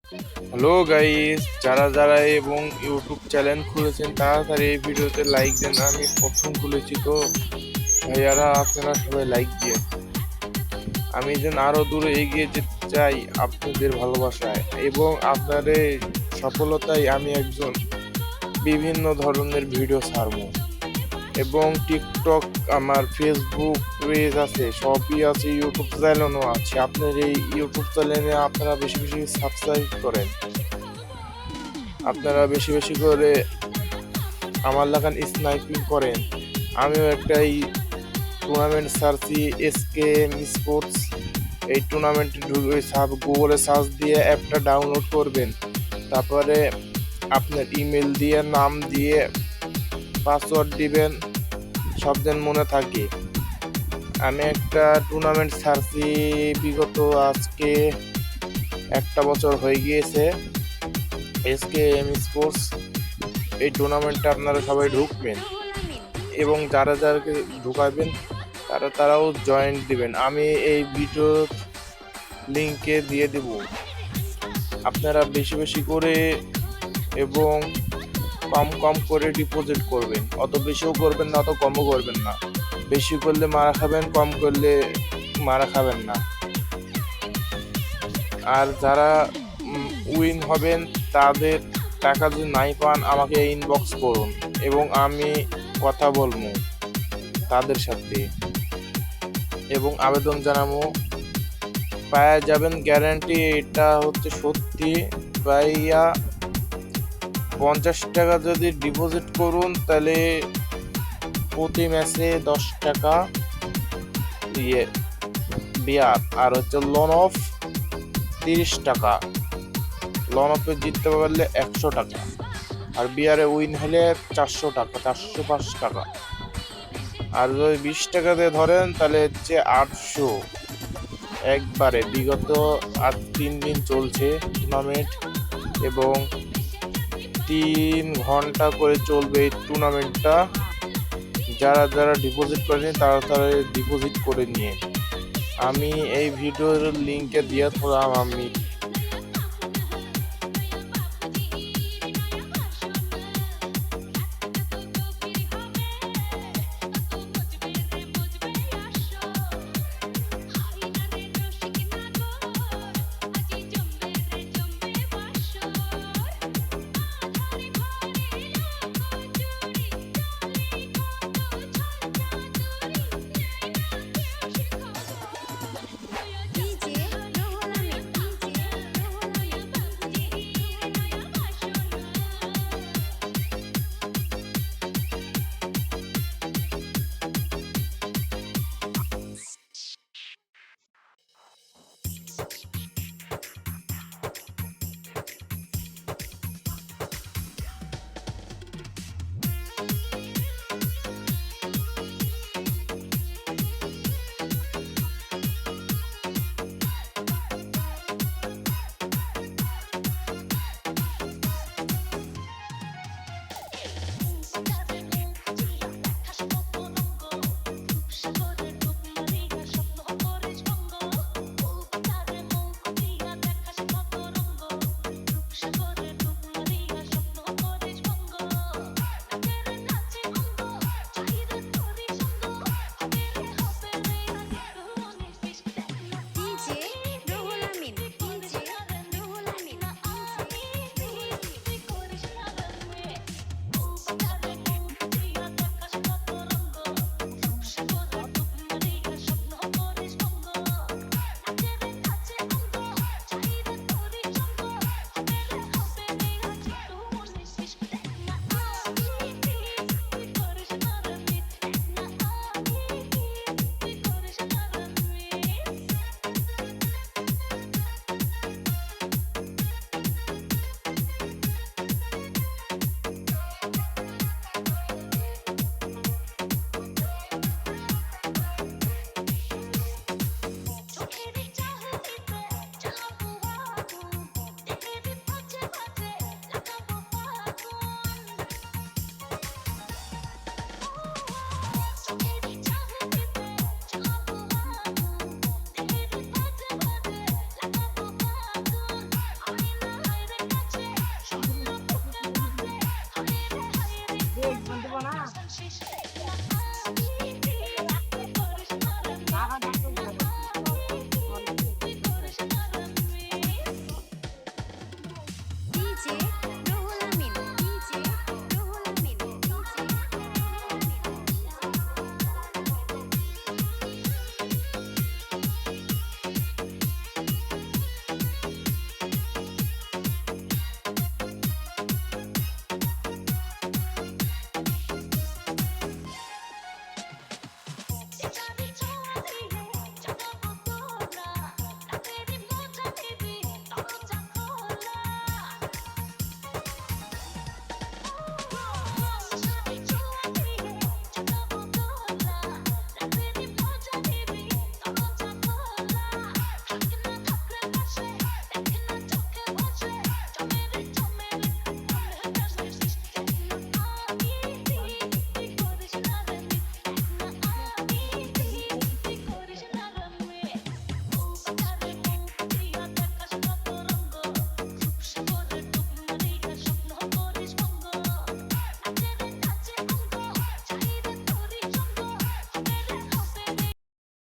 Hello guys, যারা যারা এবং ইউটিউব চ্যানেল খুলেছেন তাড়াতাড়ি এই ভিডিওতে লাইক দেন। আমি প্রথম খুলেছি তো ভাইয়ারা, আপনারা সবাই লাইক দিয়ে আমি যেন আরো দূরে এগিয়ে যেতে চাই আপনাদের ভালোবাসায় এবং আপনাদের সফলতায়। আমি একজন বিভিন্ন ধরনের ভিডিও ছাড়বো এবং টিকটক, আমার ফেসবুক পেজ আছে, সবই আছে, ইউটিউব চ্যানেলও আছে। আপনার এই ইউটিউব চ্যানেলে আপনারা বেশি বেশি সাবস্ক্রাইব করেন, আপনারা বেশি বেশি করে আমার লাগান স্নাইপিং করেন। আমিও একটা এই টুর্নামেন্ট সার্চি, এসকেএম স্পোর্টস, এই টুর্নামেন্টে গুগলে সার্চ দিয়ে অ্যাপটা ডাউনলোড করবেন। তারপরে আপনার ইমেল দিয়ে, নাম দিয়ে, পাসওয়ার্ড দিবেন, সব যেন মনে থাকে। আমি একটা টুর্নামেন্ট সার্চি বিগত আজকে একটা বছর হয়ে গিয়েছে, এসকেএম স্পোর্টস। এই টুর্নামেন্টে আপনারা সবাই ঢুকবেন এবং যারা যারাকে ঢুকাবেন তারাও জয়েন্ট দিবেন। আমি এই ভিডিও লিঙ্কে দিয়ে দেব। আপনারা বেশি বেশি করে এবং কম কম করে ডিপোজিট করবেন। অত বেশিও করবেন না, অত কমও করবেন না। বেশি করলে মারা খাবেন, কম করলে মারা খাবেন না। আর যারা উইন হবেন তাদের টাকা যদি নাই পান, আমাকে ইনবক্স করুন এবং আমি কথা বলবো তাদের সাথে এবং আবেদন জানাবো। পাওয়া যাবেন গ্যারান্টি, এটা হচ্ছে সত্যি ভাইয়া। 50 টাকা যদি ডিপোজিট করুন তাহলে প্রতি ম্যাচে 10 টাকা দিয়ে বিয়ার, আর হচ্ছে লোন অফ 30 টাকা। লোন অফে জিততে পারলে 100 টাকা, আর বিয়ারে উইন হলে 400 টাকা, 405 টাকা। আর যদি 20 টাকা দিয়ে ধরেন তাহলে হচ্ছে 800 একবারে। বিগত 3 দিন চলছে টুর্নামেন্ট এবং 3 ঘন্টা করে চলবে এই টুর্নামেন্টটা। যারা যারা ডিপোজিট করেনি তারা ডিপোজিট করে নিয়ে, আমি এই ভিডিওর লিঙ্কে দিয়ে দিলাম। আমি